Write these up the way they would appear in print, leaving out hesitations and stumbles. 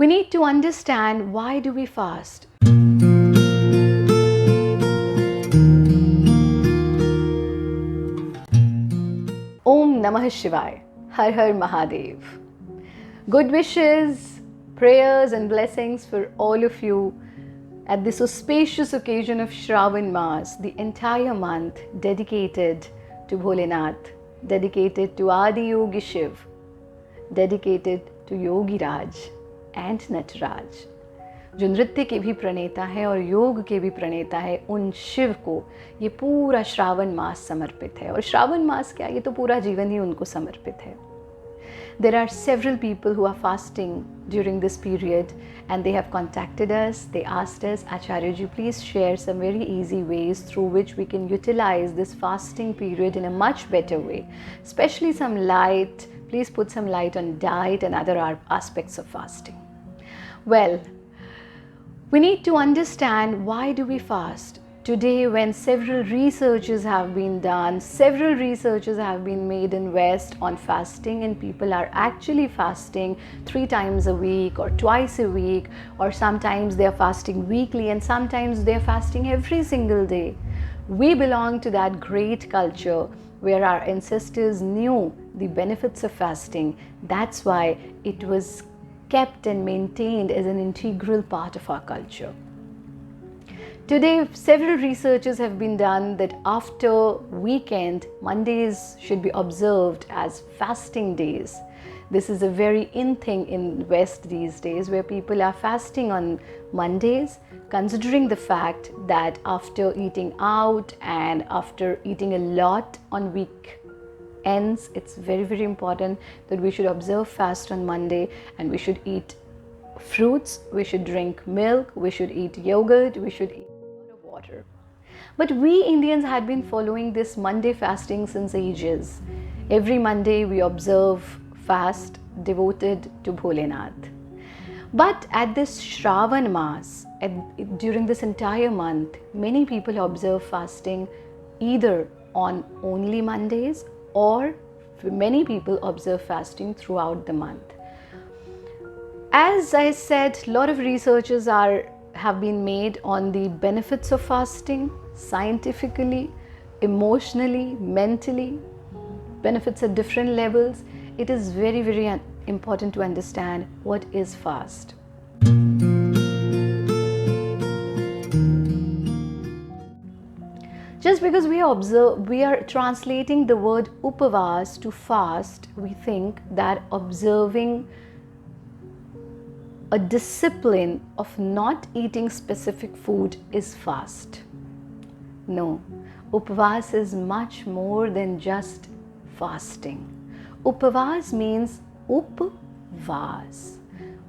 We need to understand, why do we fast? Om Namah Shivaya. Har Har Mahadev. Good wishes, prayers and blessings for all of you at this auspicious occasion of Shravan Maas, the entire month dedicated to Bholenath, dedicated to Adi Yogi Shiv, dedicated to Yogi Raj and Nataraj, जो नृत्य के भी प्रणेता है और योग के भी प्रणेता है, उन शिव को ये पूरा श्रावण मास समर्पित है. और श्रावण मास क्या, ये तो पूरा जीवन ही उनको समर्पित है. There are several people who are fasting during this period and they have contacted us. They asked us, Acharya ji, please share some very easy ways through which we can utilize this fasting period in a much better way. Especially some light, please put some light on diet and other aspects of fasting. Well, we need to understand, why do we fast? Today, when several researches have been done, several researches have been made in West on fasting, and people are actually fasting 3 times a week or twice a week, or sometimes they are fasting weekly and sometimes they are fasting every single day. We belong to that great culture where our ancestors knew the benefits of fasting. That's why it was kept and maintained as an integral part of our culture. Today, several researches have been done that after weekend, Mondays should be observed as fasting days. This is a very in thing in West these days, where people are fasting on Mondays, considering the fact that after eating out and after eating a lot on weekends, it's very, very important that we should observe fast on Monday, and we should eat fruits, we should drink milk, we should eat yogurt, we should eat water. But we Indians had been following this Monday fasting since ages. Every Monday we observe fast devoted to Bholenath. But at this Shravan Maas, during this entire month, many people observe fasting either on only Mondays, or many people observe fasting throughout the month. As I said, a lot of researches have been made on the benefits of fasting, scientifically, emotionally, mentally, benefits at different levels. It is very, very important to understand what is fast. Just because we are translating the word upvas to fast, we think that observing a discipline of not eating specific food is fast. No, upvas is much more than just fasting. Upvas means upvas,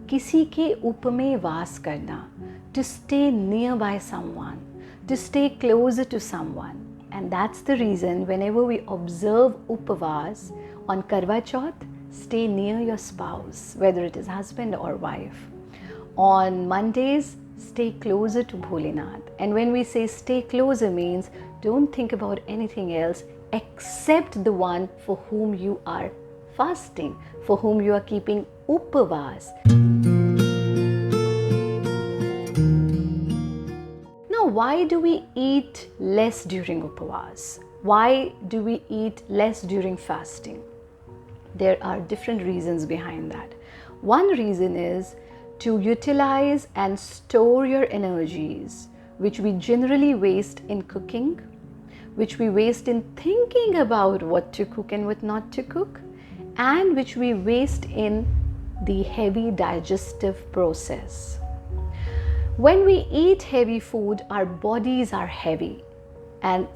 किसी के उप में वास करना, to stay nearby someone, to stay closer to someone. And that's the reason whenever we observe upvas on Karwa Chauth, stay near your spouse, whether it is husband or wife. On Mondays, stay closer to Bholenath. And when we say stay closer, means don't think about anything else except the one for whom you are fasting, for whom you are keeping upvas. Now, why do we eat less during upvas? Why do we eat less during fasting? There are different reasons behind that. One reason is to utilize and store your energies, which we generally waste in cooking, which we waste in thinking about what to cook and what not to cook, and which we waste in the heavy digestive process. When we eat heavy food, our bodies are heavy, and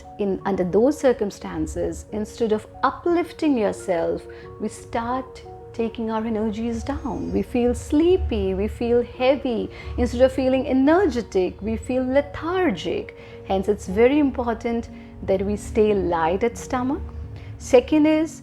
under those circumstances, instead of uplifting yourself, we start taking our energies down. We feel sleepy, we feel heavy. Instead of feeling energetic, we feel lethargic. Hence, it's very important that we stay light at stomach. Second is,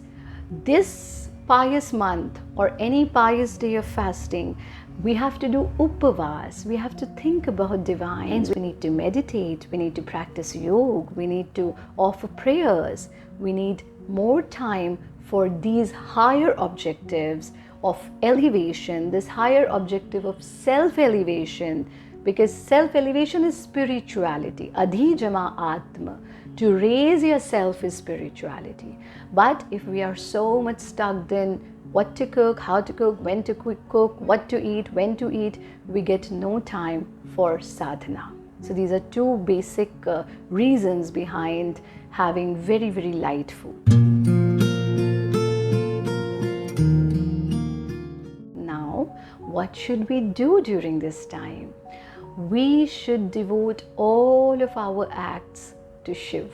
this pious month or any pious day of fasting, we have to do upvas. We have to think about divine. Hence, we need to meditate, we need to practice yoga, we need to offer prayers, we need more time for these higher objectives of elevation, this higher objective of self-elevation, because self-elevation is spirituality. Adhijama Atma. To raise yourself is spirituality. But if we are so much stuck in what to cook, how to cook, when to cook, what to eat, when to eat, we get no time for sadhana. So these are two basic reasons behind having very, very light food. Now, what should we do during this time? We should devote all of our acts to Shiv.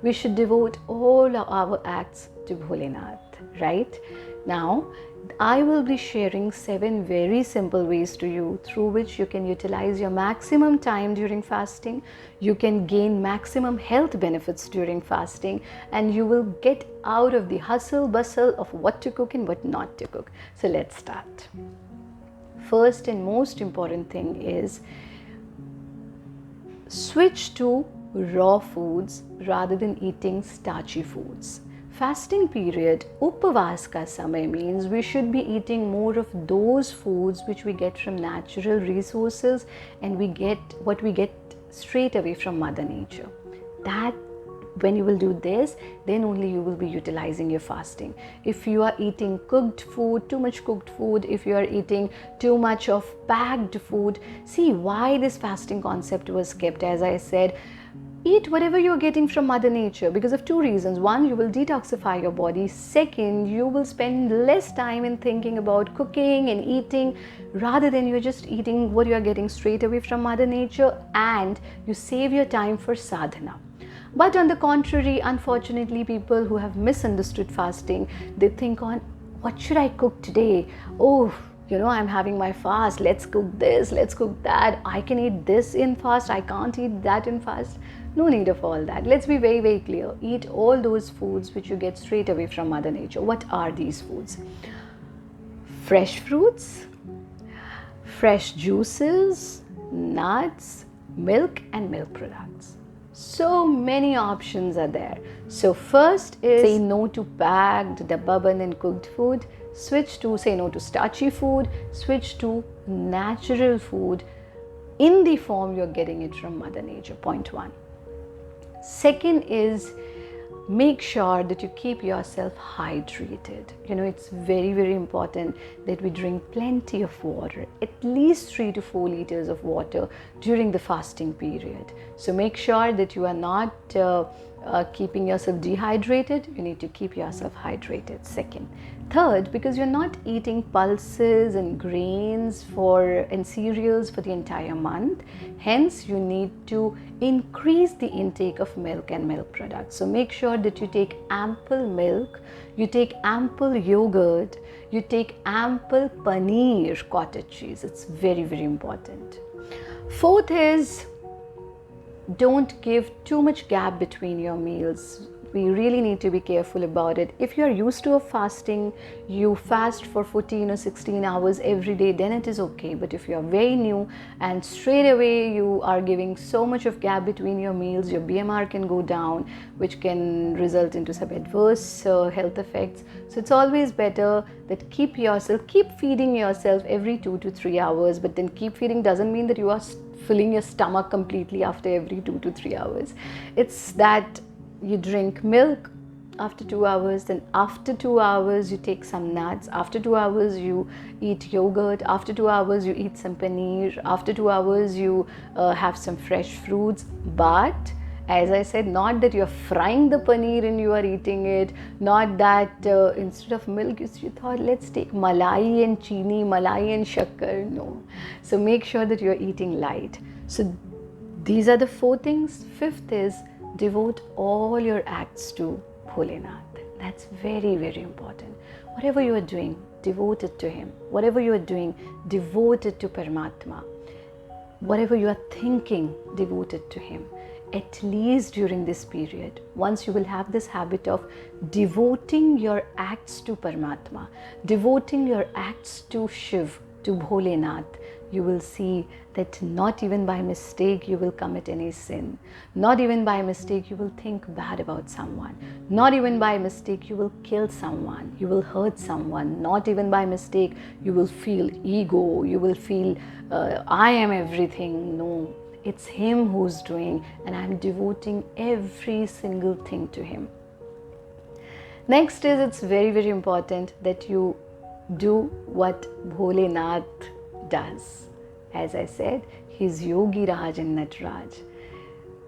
We should devote all of our acts to Bholenath, right? Now, I will be sharing 7 very simple ways to you through which you can utilize your maximum time during fasting, you can gain maximum health benefits during fasting, and you will get out of the hustle bustle of what to cook and what not to cook. So let's start. First and most important thing is switch to raw foods rather than eating starchy foods. Fasting period, upvas ka samay, means we should be eating more of those foods which we get from natural resources, and we get what we get straight away from Mother Nature. That when you will do this, then only you will be utilizing your fasting. If you are eating cooked food, too much cooked food, if you are eating too much of packed food, see why this fasting concept was kept. As I said, eat whatever you're getting from Mother Nature because of 2 reasons. One, you will detoxify your body. Second, you will spend less time in thinking about cooking and eating rather than you're just eating what you're getting straight away from Mother Nature, and you save your time for sadhana. But on the contrary, unfortunately, people who have misunderstood fasting, they think on, what should I cook today? Oh, I'm having my fast. Let's cook this, let's cook that. I can eat this in fast. I can't eat that in fast. No need of all that. Let's be very, very clear. Eat all those foods which you get straight away from Mother Nature. What are these foods? Fresh fruits, fresh juices, nuts, milk and milk products. So many options are there. So first is say no to packed, dabbaban and cooked food. Say no to starchy food. Switch to natural food in the form you're getting it from Mother Nature. Point 1. Second is make sure that you keep yourself hydrated. It's very, very important that we drink plenty of water, at least 3 to 4 liters of water during the fasting period. So make sure that you are not keeping yourself dehydrated. You need to keep yourself hydrated. Second. Third, because you're not eating pulses and grains and cereals for the entire month, hence you need to increase the intake of milk and milk products. So make sure that you take ample milk, you take ample yogurt, you take ample paneer, cottage cheese. It's very, very important. Fourth is don't give too much gap between your meals. We really need to be careful about it. If you are used to a fasting, you fast for 14 or 16 hours every day, then it is okay. But if you are very new and straight away you are giving so much of gap between your meals, your BMR can go down, which can result into some adverse health effects. So it's always better that keep feeding yourself every 2 to 3 hours. But then keep feeding doesn't mean that you are filling your stomach completely after every 2 to 3 hours. It's that you drink milk after 2 hours, then after 2 hours you take some nuts, after 2 hours you eat yogurt, after 2 hours you eat some paneer, after 2 hours you have some fresh fruits. But as I said, not that you're frying the paneer and you are eating it, not that instead of milk you thought let's take malai and chini, malai and shakkar. No. So make sure that you're eating light. So these are the 4 things. Fifth is devote all your acts to Bholenath. That's very, very important. Whatever you are doing, devote it to Him. Whatever you are doing, devote it to Paramatma. Whatever you are thinking, devote it to Him. At least during this period, once you will have this habit of devoting your acts to Paramatma, devoting your acts to Shiv, to Bholenath, you will see that not even by mistake you will commit any sin. Not even by mistake you will think bad about someone. Not even by mistake you will kill someone. You will hurt someone. Not even by mistake you will feel ego. You will feel I am everything. No, it's Him who's doing, and I'm devoting every single thing to Him. Next is, it's very, very important that you do what Bholenath does. As I said, he's Yogi Raj and Nataraj.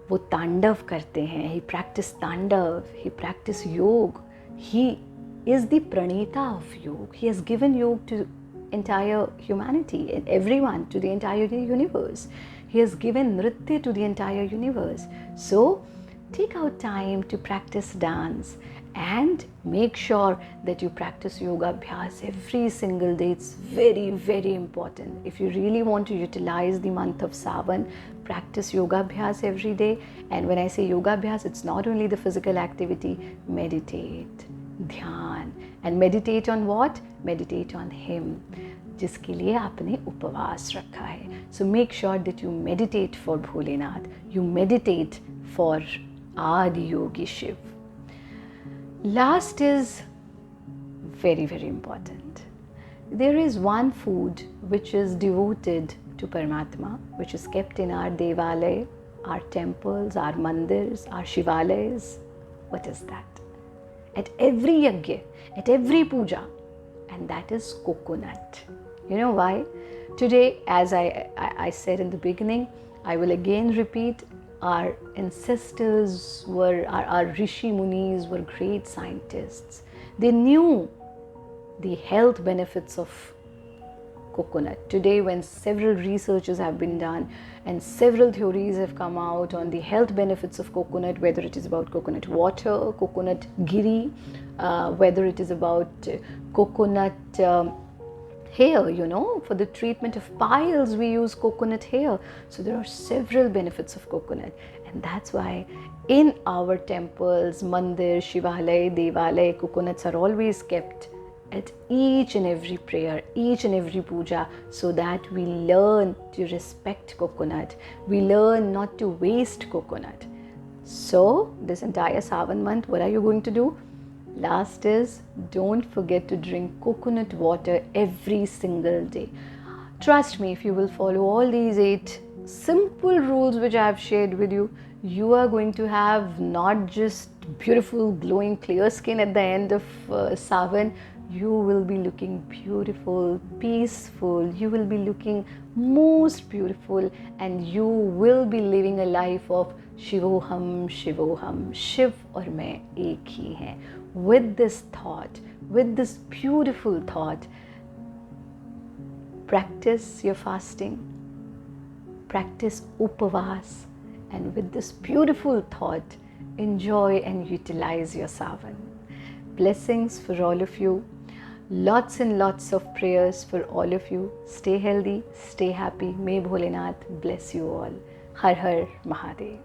वो तांडव करते हैं. He practice तांडव. He practice योग. He is the praneta of yoga. He has given yoga to entire humanity and everyone, to the entire universe. He has given nritya to the entire universe. So take out time to practice dance and make sure that you practice yoga abhyas every single day. It's very, very important. If you really want to utilize the month of Savan, practice yoga abhyas every day. And when I say yoga abhyas, it's not only the physical activity. Meditate, dhyan. And meditate on what? Meditate on Him, जिसके लिए आपने उपवास रखा है. So make sure that you meditate for Bholenath. You meditate for Adi Yogi Shiv. Last is very, very important. There is one food which is devoted to Paramatma, which is kept in our Devalaya, our temples, our mandirs, our Shivalayas. What is that? At every yajna, at every puja, and that is coconut. You know why? Today, as I said in the beginning, I will again repeat, our ancestors were, our Rishi Munis were great scientists. They knew the health benefits of coconut. Today, when several researches have been done and several theories have come out on the health benefits of coconut, whether it is about coconut water, coconut ghee, whether it is about coconut hair, for the treatment of piles we use coconut hair. So there are several benefits of coconut, and that's why in our temples, mandir, shivalaya, devalaya, coconuts are always kept at each and every prayer, each and every puja, so that we learn to respect coconut. We learn not to waste coconut. So this entire Savan month, what are you going to do? Last is, don't forget to drink coconut water every single day. Trust me, if you will follow all these 8 simple rules which I have shared with you, you are going to have not just beautiful, glowing, clear skin at the end of Savan. You will be looking beautiful, peaceful. You will be looking most beautiful, and you will be living a life of Shivoham, Shivoham, Shiv और मैं एक ही हैं. With this thought, with this beautiful thought, practice your fasting, practice upvas, and with this beautiful thought, enjoy and utilize your Savan. Blessings for all of you. Lots and lots of prayers for all of you. Stay healthy, stay happy. May Bholenath bless you all. Har Har Mahadev.